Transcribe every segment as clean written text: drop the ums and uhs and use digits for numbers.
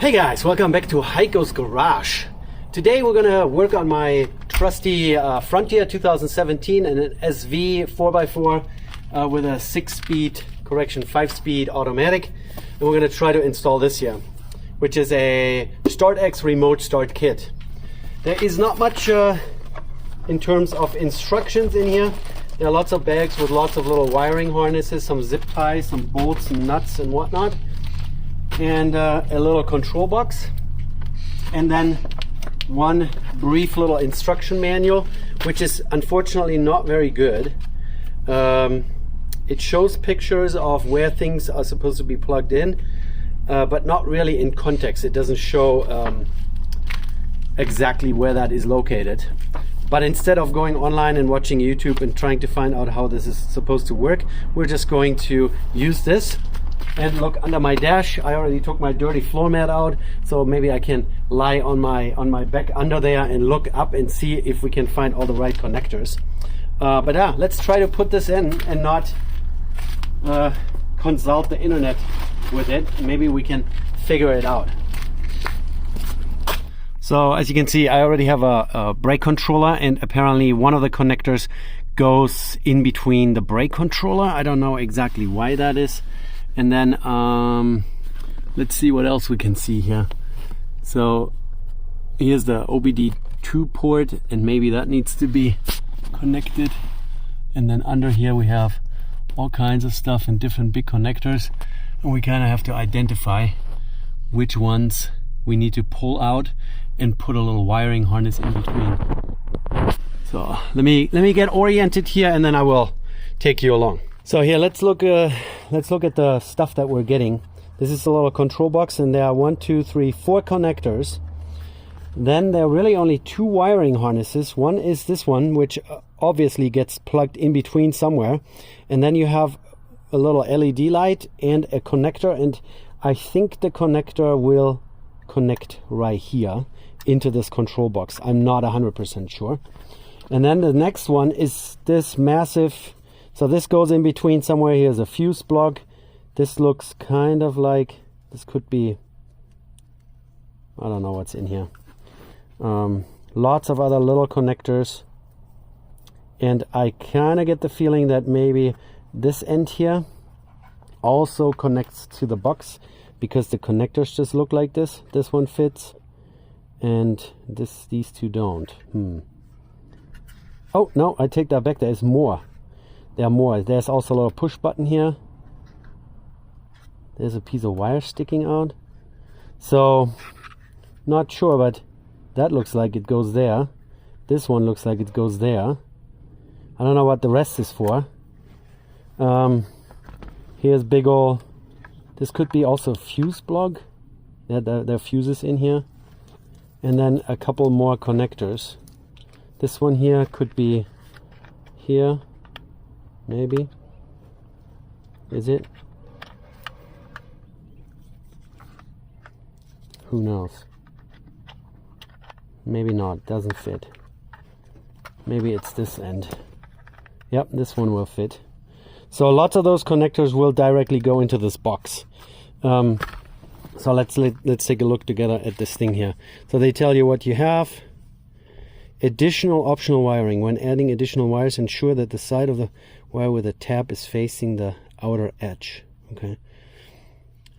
Hey guys, welcome back to Heiko's Garage. Today we're gonna work on my trusty Frontier 2017 and an SV 4x4 with a 5-speed automatic. And we're gonna try to install this here, which is a StartX remote start kit. There is not much in terms of instructions in here. There are lots of bags with lots of little wiring harnesses, some zip ties, some bolts and nuts and whatnot, and a little control box, and then one brief little instruction manual, which is unfortunately not very good. It shows pictures of where things are supposed to be plugged in, but not really in context. It doesn't show exactly where that is located. But instead of going online and watching YouTube and trying to find out how this is supposed to work, we're just going to use this and look under my dash. I already took my dirty floor mat out, so maybe I can lie on my back under there and look up and see if we can find all the right connectors. But yeah, let's try to put this in and not consult the internet with it. Maybe we can figure it out. So as you can see, I already have a brake controller, and apparently one of the connectors goes in between the brake controller. I don't know exactly why that is. And then let's see what else we can see here. So here's the OBD2 port, and maybe that needs to be connected. And then under here we have all kinds of stuff and different big connectors, and we kind of have to identify which ones we need to pull out and put a little wiring harness in between. So let me get oriented here, and then I will take you along. So here, let's look at the stuff that we're getting. This is a little control box, and there are 4 connectors. Then there are really only 2 wiring harnesses. One is this one, which obviously gets plugged in between somewhere. And then you have a little LED light and a connector, and I think the connector will connect right here into this control box. I'm not 100% sure. And then the next one is this massive, so this goes in between somewhere. Here's a fuse plug. This looks kind of like, this could be, I don't know what's in here. Lots of other little connectors, and I kind of get the feeling that maybe this end here also connects to the box, because the connectors just look like this. This one fits, and these two don't. Oh no, I take that back. There is more. There are more. There's also a little push button here. There's a piece of wire sticking out. So not sure, but that looks like it goes there. This one looks like it goes there. I don't know what the rest is for. Here's big ol', this could be also a fuse plug. There are fuses in here. And then a couple more connectors. This one here could be here, maybe. Is it? Who knows? Maybe not, doesn't fit. Maybe it's this end. Yep, this one will fit. So lots of those connectors will directly go into this box. So let's take a look together at this thing here. So they tell you what you have. Additional optional wiring. When adding additional wires, ensure that the side of the wire with the tab is facing the outer edge. Okay.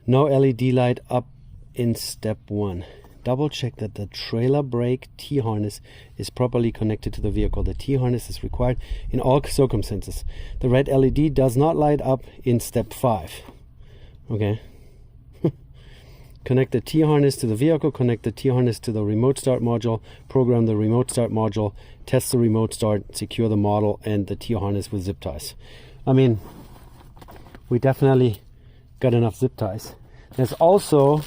No LED light up in step 1. Double check that the trailer brake T-harness is properly connected to the vehicle. The T-harness is required in all circumstances. The red LED does not light up in step 5. Okay. Connect the T-harness to the vehicle. Connect the T-harness to the remote start module. Program the remote start module. Test the remote start. Secure the model and the T-harness with zip ties. I mean, we definitely got enough zip ties. There's also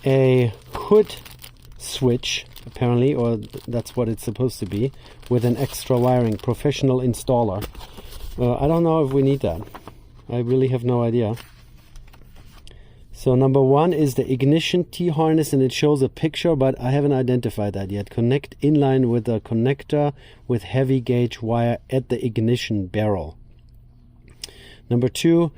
a hood switch, apparently, or that's what it's supposed to be, with an extra wiring. Professional installer. I don't know if we need that. I really have no idea. So number 1 is the ignition T-harness, and it shows a picture, but I haven't identified that yet. Connect inline with a connector with heavy gauge wire at the ignition barrel. Number 2,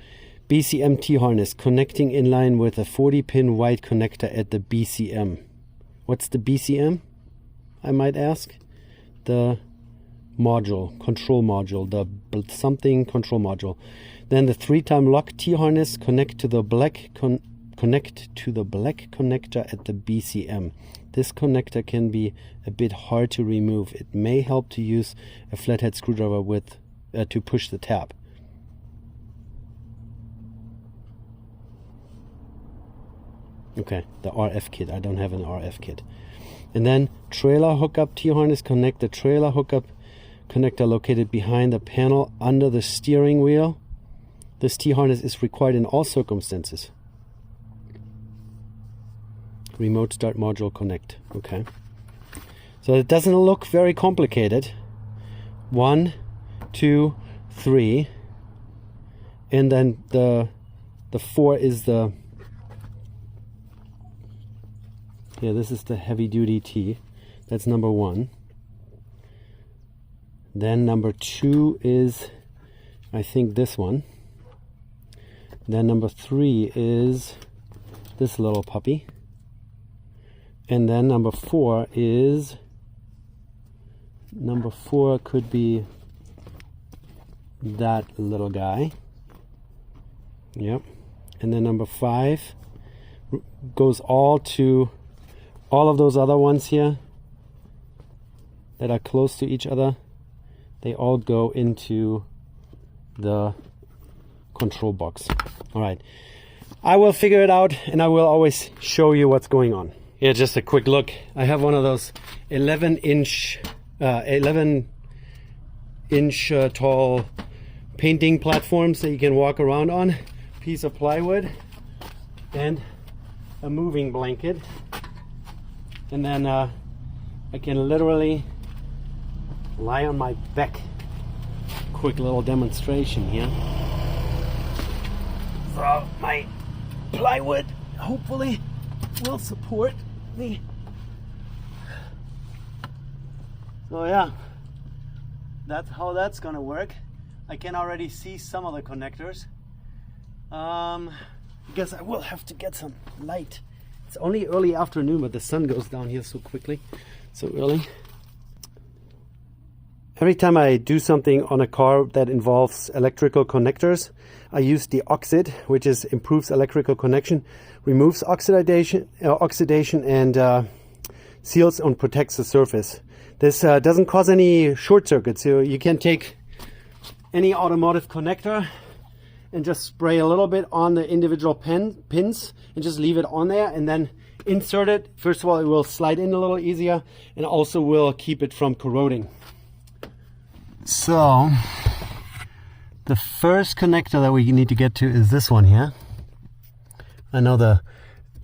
BCM T-harness connecting in line with a 40-pin white connector at the BCM. What's the BCM, I might ask? The module, control module, the something control module. Then the 3-time lock T-harness connect to the black connector at the BCM. This connector can be a bit hard to remove. It may help to use a flathead screwdriver with to push the tab. Okay, the RF kit. I don't have an RF kit. And then trailer hookup T-harness connect the trailer hookup connector located behind the panel under the steering wheel. This T-harness is required in all circumstances. Remote start module connect. Okay. So it doesn't look very complicated. 1, 2, 3. And then the 4 is the... Yeah, this is the heavy duty T. That's number 1. Then number 2 is, I think, this one. Then number 3 is this little puppy. And then number 4 is, number 4 could be that little guy. Yep. And then number 5 goes all to all of those other ones here that are close to each other. They all go into the control box. All right, I will figure it out, and I will always show you what's going on. Yeah, just a quick look. I have one of those 11-inch tall painting platforms that you can walk around on. Piece of plywood and a moving blanket. And then I can literally lie on my back. Quick little demonstration here. So my plywood hopefully will support me. So yeah, that's how that's gonna work. I can already see some of the connectors. I guess I will have to get some light. It's only early afternoon, but the sun goes down here so quickly, so early. Every time I do something on a car that involves electrical connectors, I use the Oxid, which improves electrical connection, removes oxidation and seals and protects the surface. This doesn't cause any short circuits, so you can take any automotive connector and just spray a little bit on the individual pins and just leave it on there and then insert it. First of all, it will slide in a little easier and also will keep it from corroding. So the first connector that we need to get to is this one here. I know the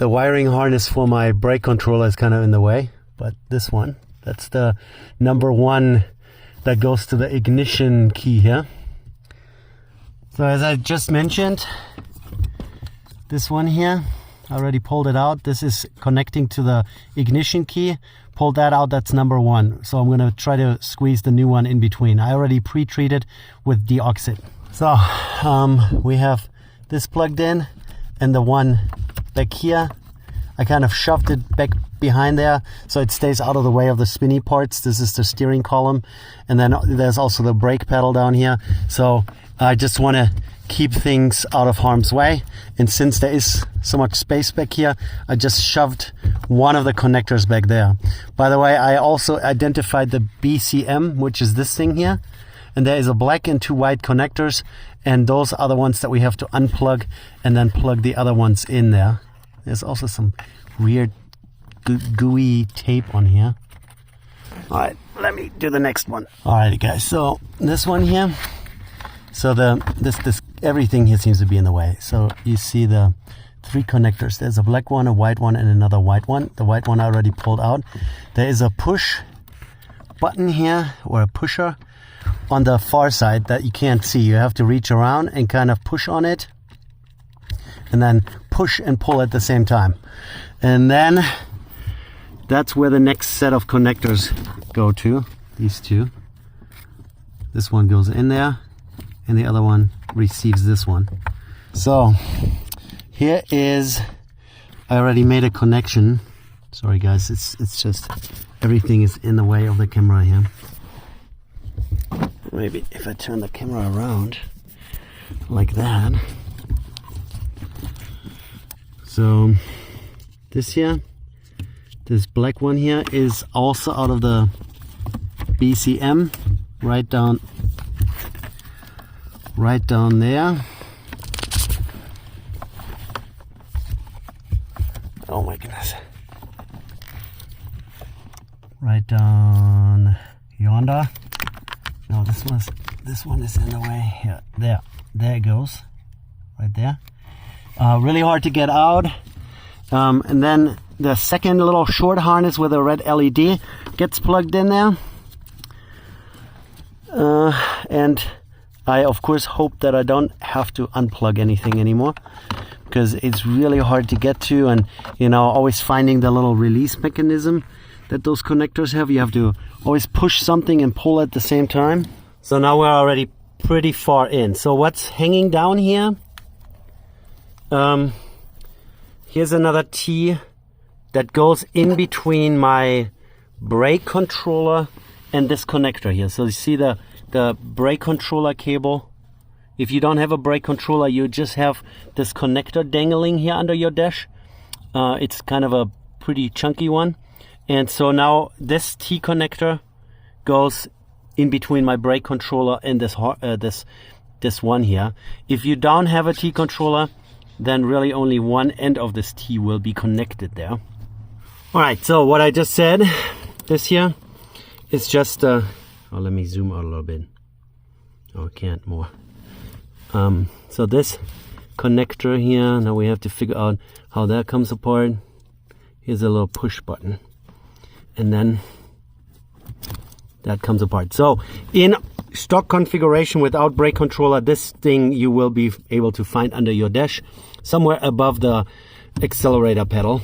wiring harness for my brake controller is kind of in the way, but this one, that's the number 1 that goes to the ignition key here. So as I just mentioned, this one here, I already pulled it out. This is connecting to the ignition key. Pulled that out, that's number 1. So I'm gonna try to squeeze the new one in between. I already pre-treated with Deoxit. So we have this plugged in and the one back here. I kind of shoved it back behind there so it stays out of the way of the spinny parts. This is the steering column. And then there's also the brake pedal down here. So I just want to keep things out of harm's way. And since there is so much space back here, I just shoved one of the connectors back there. By the way, I also identified the BCM, which is this thing here. And there is a black and 2 white connectors. And those are the ones that we have to unplug and then plug the other ones in there. There's also some weird gooey tape on here. All right, let me do the next one. All right, guys, so this one here. So this everything here seems to be in the way. So you see the 3 connectors. There's a black one, a white one, and another white one. The white one I already pulled out. There is a push button here, or a pusher, on the far side that you can't see. You have to reach around and kind of push on it, and then push and pull at the same time. And then that's where the next set of connectors go to, these 2. This one goes in there, and the other one receives this one. So here is, I already made a connection. Sorry guys, it's just everything is in the way of the camera here. Maybe if I turn the camera around like that. So this here, this black one here is also out of the BCM, right down there. Oh my goodness. Right down yonder. No, this one is in the way here. There it goes. Right there. Really hard to get out. And then the second little short harness with a red LED gets plugged in there. And I of course hope that I don't have to unplug anything anymore, because it's really hard to get to, and you know, always finding the little release mechanism that those connectors have. You have to always push something and pull at the same time. So now we're already pretty far in. So what's hanging down here? Here's another T that goes in between my brake controller and this connector here. So you see the brake controller cable. If you don't have a brake controller, you just have this connector dangling here under your dash. It's kind of a pretty chunky one. And so now this T connector goes in between my brake controller and this one here. If you don't have a T controller, then really only one end of this T will be connected there. All right, so what I just said, this here is just oh, let me zoom out a little bit. Oh, I can't more. So this connector here, now we have to figure out how that comes apart. Here's a little push button, and then that comes apart. So in stock configuration without brake controller, this thing you will be able to find under your dash, somewhere above the accelerator pedal.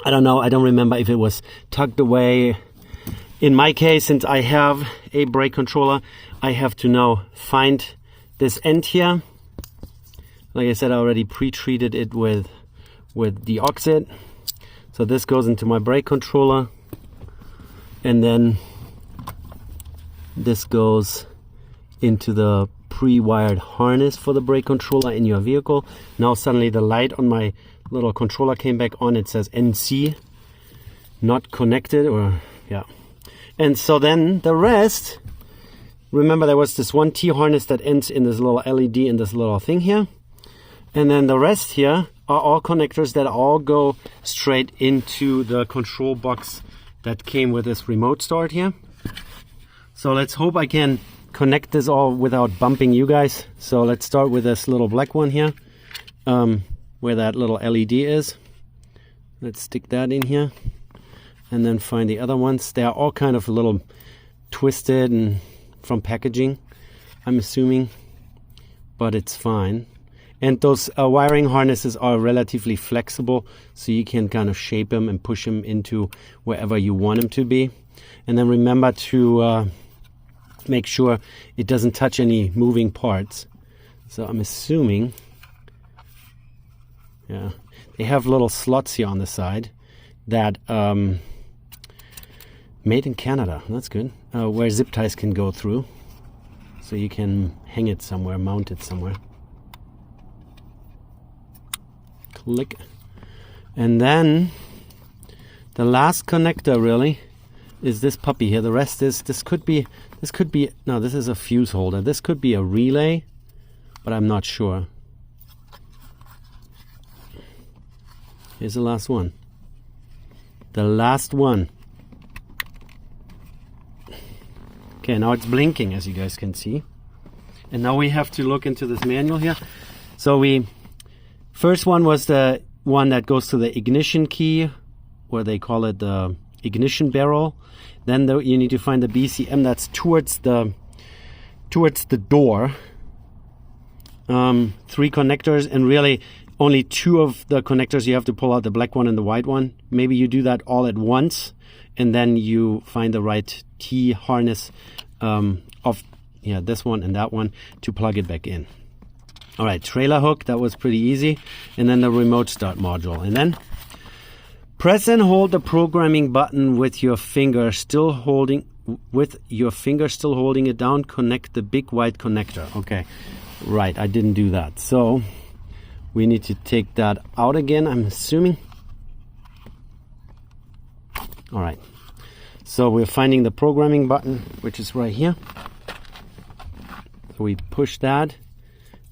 I don't know, I don't remember if it was tucked away. In my case, since I have a brake controller, I have to now find this end here. Like I said, I already pre-treated it with the oxide. So this goes into my brake controller, and then this goes into the pre-wired harness for the brake controller in your vehicle. Now suddenly the light on my little controller came back on. It says NC, not connected, or yeah. And so then the rest, remember there was this one T harness that ends in this little LED in this little thing here. And then the rest here are all connectors that all go straight into the control box that came with this remote start here. So let's hope I can connect this all without bumping you guys. So let's start with this little black one here, where that little LED is. Let's stick that in here, and then find the other ones. They are all kind of a little twisted and from packaging, I'm assuming, but it's fine. And those wiring harnesses are relatively flexible, so you can kind of shape them and push them into wherever you want them to be. And then remember to make sure it doesn't touch any moving parts. So I'm assuming, yeah, they have little slots here on the side that made in Canada. That's good. Where zip ties can go through, so you can hang it somewhere, mount it somewhere. Click. And then the last connector really is this puppy here. The rest is, this could be, no, this is a fuse holder. This could be a relay, but I'm not sure. Here's the last one. The last one. Okay, now it's blinking, as you guys can see. And now we have to look into this manual here. So first one was the one that goes to the ignition key, where they call it the ignition barrel. Then you need to find the BCM that's towards the door. 3 connectors, and really only 2 of the connectors you have to pull out, the black one and the white one. Maybe you do that all at once, and then you find the right T harness of this one and that one to plug it back in. All right, trailer hook, that was pretty easy. And then the remote start module. And then press and hold the programming button with your finger still holding it down. Connect the big white connector. Okay, right, I didn't do that. So we need to take that out again, I'm assuming. All right, so we're finding the programming button, which is right here. So we push that,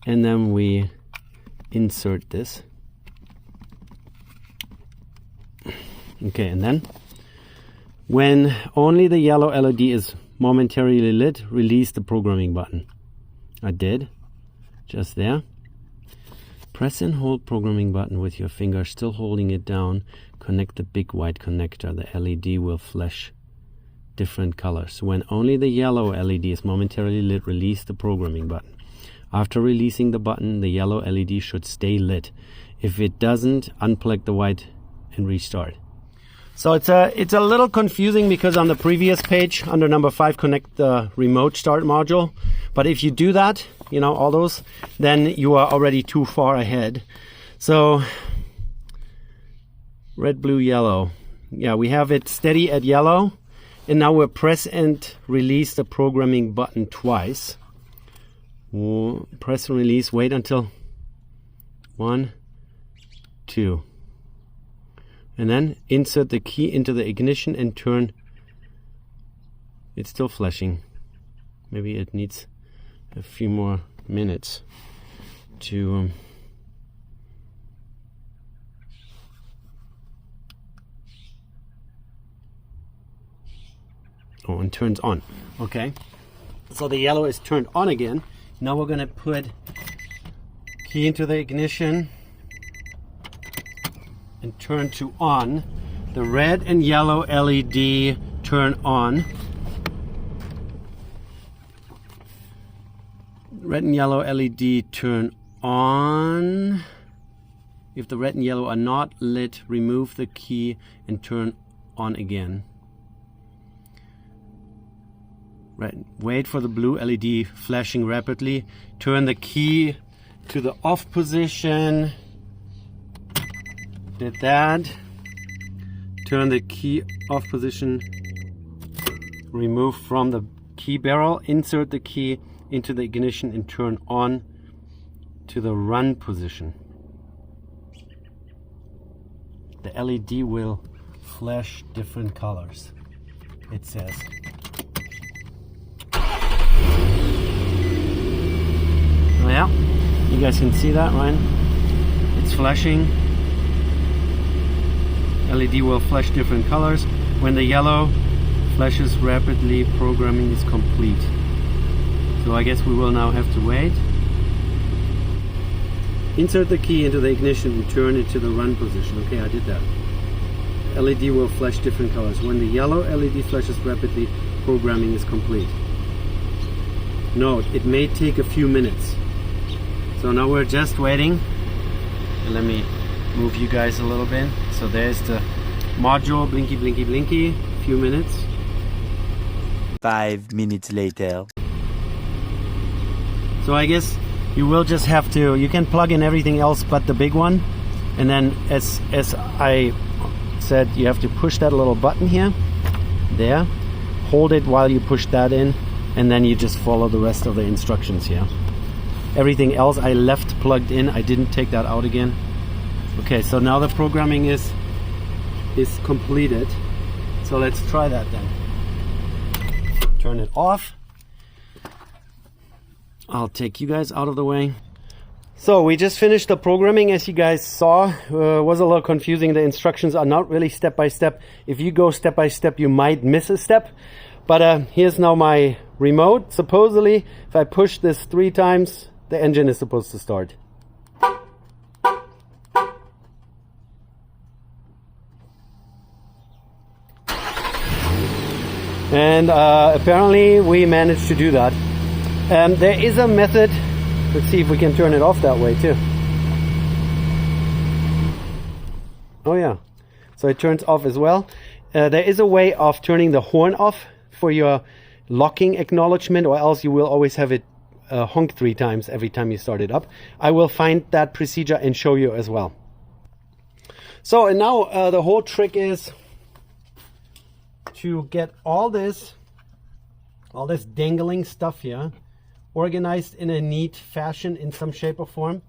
and then we insert this. Okay, and then when only the yellow LED is momentarily lit, release the programming button. I did, just there. Press and hold programming button with your finger, still holding it down. Connect the big white connector. The LED will flash different colors. When only the yellow LED is momentarily lit, release the programming button. After releasing the button, the yellow LED should stay lit. If it doesn't, unplug the white and restart. So it's a little confusing because on the previous page, under number 5, connect the remote start module. But if you do that, you know, all those, then you are already too far ahead. So red, blue, yellow. Yeah, we have it steady at yellow. And now we'll press and release the programming button twice. Press and release, wait until 1, 2. And then insert the key into the ignition and turn. It's still flashing. Maybe it needs a few more minutes to oh, and turns on. Okay, so the yellow is turned on again. Now we're gonna put key into the ignition and turn to on. The red and yellow LED turn on. Red and yellow LED turn on. If the red and yellow are not lit, remove the key and turn on again. Right. Wait for the blue LED flashing rapidly. Turn the key to the off position. Did that. Turn the key off position. Remove from the key barrel. Insert the key into the ignition and turn on to the run position. The LED will flash different colors, it says. Oh yeah, you guys can see that, right? It's flashing. LED will flash different colors. When the yellow flashes rapidly, programming is complete. So I guess we will now have to wait. Insert the key into the ignition and turn it to the run position. Okay, I did that. LED will flash different colors. When the yellow LED flashes rapidly, programming is complete. Note, it may take a few minutes. So now we're just waiting. And let me move you guys a little bit. So there's the module, blinky, blinky, blinky. A few minutes. 5 minutes later. So I guess you will just have to, you can plug in everything else but the big one. And then as I said, you have to push that little button here. There. Hold it while you push that in. And then you just follow the rest of the instructions here. Everything else I left plugged in. I didn't take that out again. Okay, so now the programming is completed. So let's try that then. Turn it off. I'll take you guys out of the way. So we just finished the programming. As you guys saw, was a little confusing. The instructions are not really step by step. If you go step by step, you might miss a step. But here's now my remote. Supposedly, if I push this 3 times, the engine is supposed to start. And apparently we managed to do that. There is a method. Let's see if we can turn it off that way too. Oh yeah, so it turns off as well. There is a way of turning the horn off for your locking acknowledgement, or else you will always have it honk 3 times every time you start it up. I will find that procedure and show you as well. So, and now the whole trick is to get all this dangling stuff here organized in a neat fashion in some shape or form,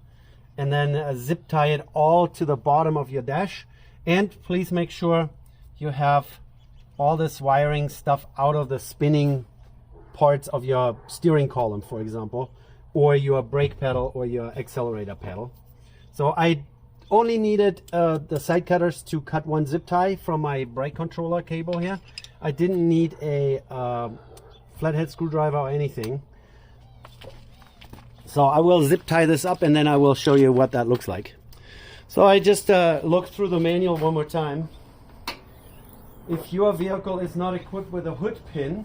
and then zip tie it all to the bottom of your dash. And please make sure you have all this wiring stuff out of the spinning parts of your steering column, for example, or your brake pedal or your accelerator pedal. So I only needed the side cutters to cut one zip tie from my brake controller cable here. I didn't need a flathead screwdriver or anything. So I will zip tie this up and then I will show you what that looks like. So I just looked through the manual one more time. If your vehicle is not equipped with a hood pin,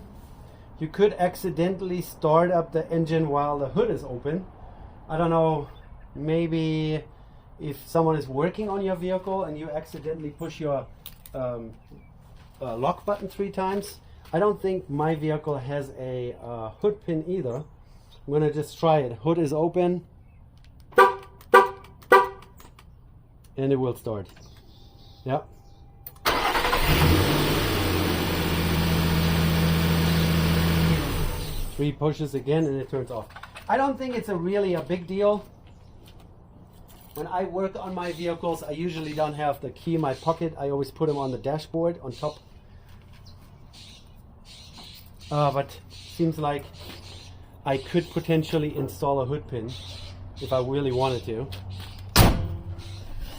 you could accidentally start up the engine while the hood is open. I don't know, maybe if someone is working on your vehicle and you accidentally push your lock button 3 times. I don't think my vehicle has a hood pin either. I'm gonna just try it. Hood is open and it will start. Yep. 3 pushes again and it turns off. I don't think it's really a big deal. When I work on my vehicles, I usually don't have the key in my pocket. I always put them on the dashboard on top. But seems like I could potentially install a hood pin if I really wanted to.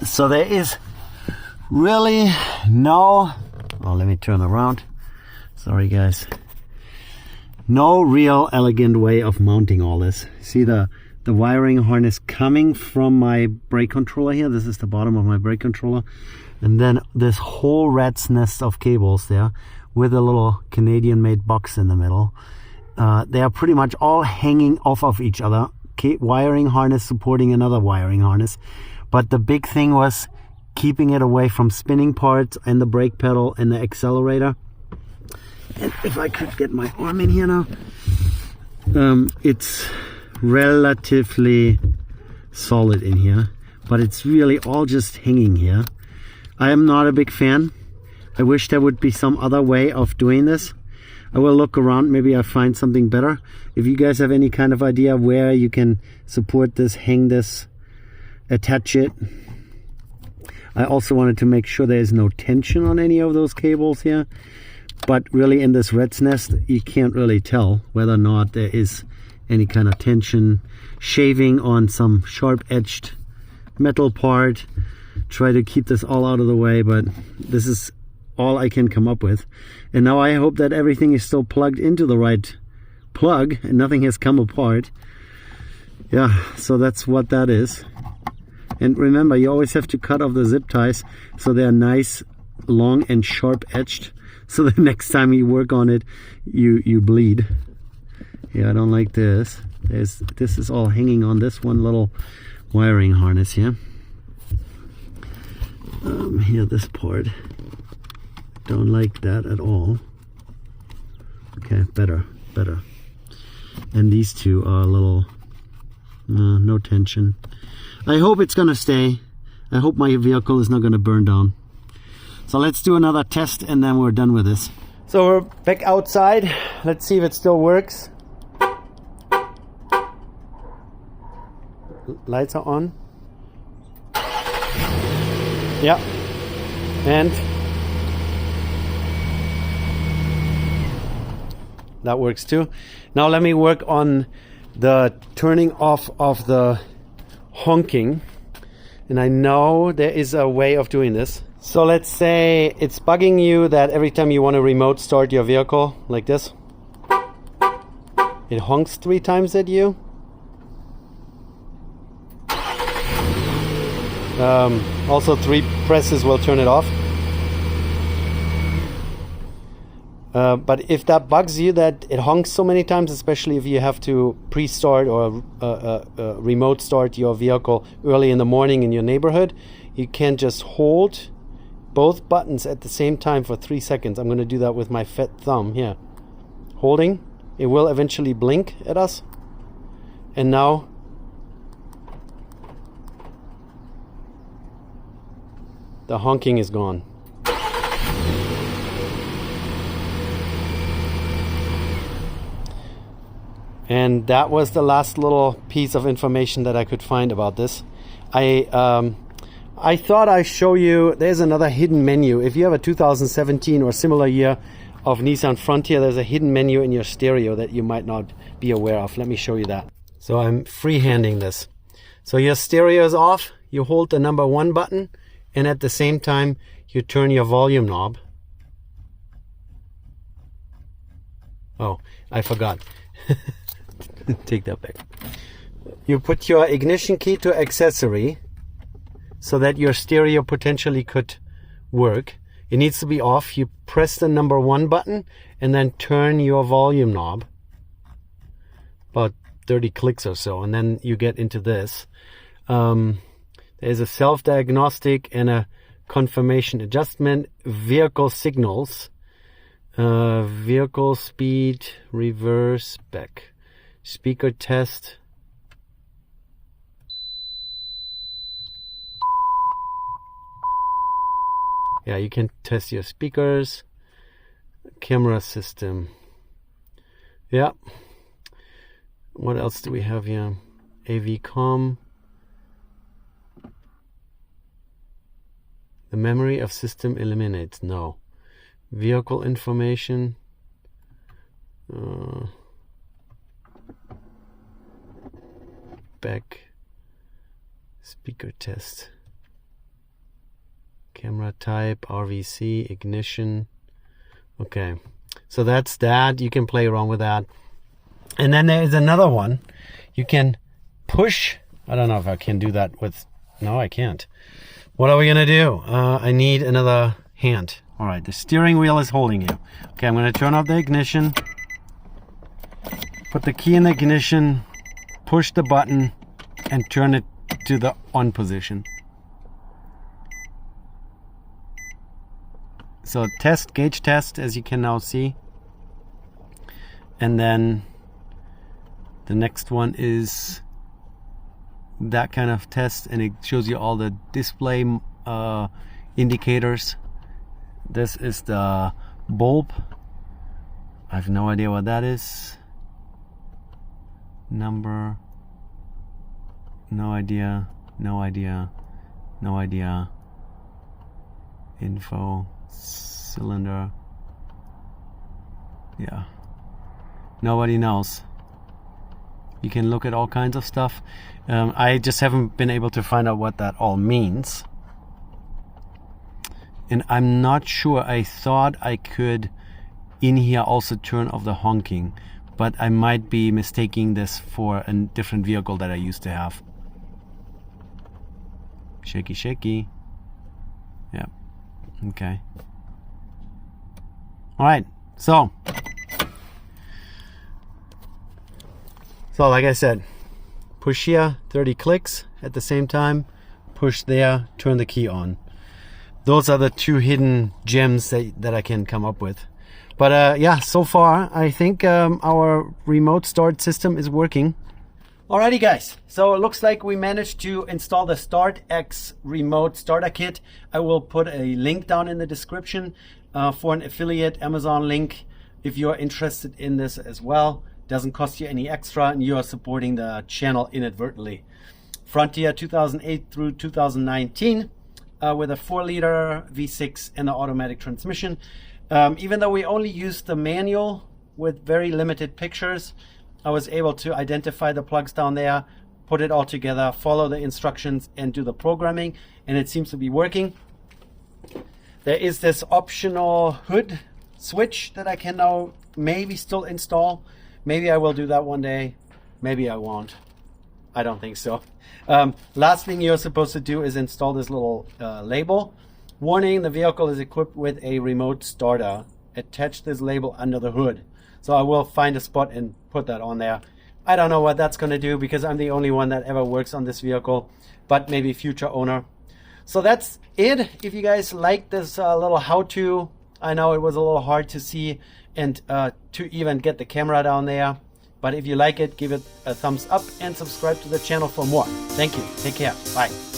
So there is really no, oh, let me turn around. Sorry guys. No real elegant way of mounting all this. See the wiring harness coming from my brake controller here. This is the bottom of my brake controller. And then this whole rat's nest of cables there with a little Canadian made box in the middle. They are pretty much all hanging off of each other. Wiring harness supporting another wiring harness. But the big thing was keeping it away from spinning parts and the brake pedal and the accelerator. And if I could get my arm in here now, it's relatively solid in here, but it's really all just hanging here. I am not a big fan. I wish there would be some other way of doing this. I will look around, maybe I find something better. If you guys have any kind of idea where you can support this, hang this, attach it. I also wanted to make sure there is no tension on any of those cables here. But really in this rat's nest, you can't really tell whether or not there is any kind of tension. Shaving on some sharp-edged metal part. Try to keep this all out of the way, but this is all I can come up with. And now I hope that everything is still plugged into the right plug and nothing has come apart. Yeah, so that's what that is. And remember, you always have to cut off the zip ties so they're nice, long and sharp-edged. So the next time you work on it, you bleed. Yeah, I don't like this. This is all hanging on this one little wiring harness here. Here, this part. Don't like that at all. Okay, better. And these two are a little, no tension. I hope it's gonna stay. I hope my vehicle is not gonna burn down. So let's do another test and then we're done with this. So we're back outside. Let's see if it still works. Lights are on. Yeah. And that works too. Now let me work on the turning off of the honking. And I know there is a way of doing this. So let's say it's bugging you that every time you want to remote start your vehicle like this, it honks 3 times at you. Also 3 presses will turn it off. But if that bugs you that it honks so many times, especially if you have to pre-start or remote start your vehicle early in the morning in your neighborhood, you can just hold both buttons at the same time for 3 seconds. I'm going to do that with my fat thumb here. Holding, it will eventually blink at us. And now the honking is gone. And that was the last little piece of information that I could find about this. I thought I'd show you, there's another hidden menu. If you have a 2017 or similar year of Nissan Frontier, there's a hidden menu in your stereo that you might not be aware of. Let me show you that. So I'm freehanding this. So your stereo is off, you hold the number 1 button, and at the same time you turn your volume knob. Oh, I forgot. Take that back. You put your ignition key to accessory so that your stereo potentially could work. It needs to be off. You press the number 1 button and then turn your volume knob. About 30 clicks or so, and then you get into this. There's a self-diagnostic and a confirmation adjustment, vehicle signals, vehicle speed, reverse, back, speaker test. Yeah, you can test your speakers, camera system. Yeah. What else do we have here? AV comm. The memory of system eliminates. No. Vehicle information. Back. Speaker test. Camera type, RVC, ignition. Okay. So that's that. You can play around with that. And then there is another one. You can push. I don't know if I can do that with... No, I can't. What are we going to do? I need another hand. All right, the steering wheel is holding you. Okay, I'm going to turn off the ignition. Put the key in the ignition. Push the button and turn it to the on position. So test, gauge test, as you can now see. And then the next one is that kind of test, and it shows you all the display indicators. This is the bulb. I have no idea what that is. Number. No idea. No idea. No idea. Info. Cylinder. Yeah. Nobody knows. You can look at all kinds of stuff. I just haven't been able to find out what that all means. And I'm not sure. I thought I could in here also turn off the honking, but I might be mistaking this for a different vehicle that I used to have. Shaky, shaky. Yeah. Okay. All right. So like I said, push here, 30 clicks at the same time, push there, turn the key on. Those are the two hidden gems that I can come up with. But yeah, so far I think our remote start system is working. Alrighty guys, so it looks like we managed to install the StartX remote starter kit. I will put a link down in the description for an affiliate Amazon link if you're interested in this as well. Doesn't cost you any extra, and you are supporting the channel inadvertently. Frontier 2008 through 2019 with a 4-liter V6 and an automatic transmission. Even though we only used the manual with very limited pictures, I was able to identify the plugs down there, put it all together, follow the instructions, and do the programming, and it seems to be working. There is this optional hood switch that I can now maybe still install. Maybe I will do that one day. Maybe I won't. I don't think so. Last thing you're supposed to do is install this little label. Warning, the vehicle is equipped with a remote starter. Attach this label under the hood. So I will find a spot and put that on there. I don't know what that's going to do because I'm the only one that ever works on this vehicle, but maybe future owner. So that's it. If you guys like this little how-to, I know it was a little hard to see and to even get the camera down there. But if you like it, give it a thumbs up and subscribe to the channel for more. Thank you. Take care. Bye.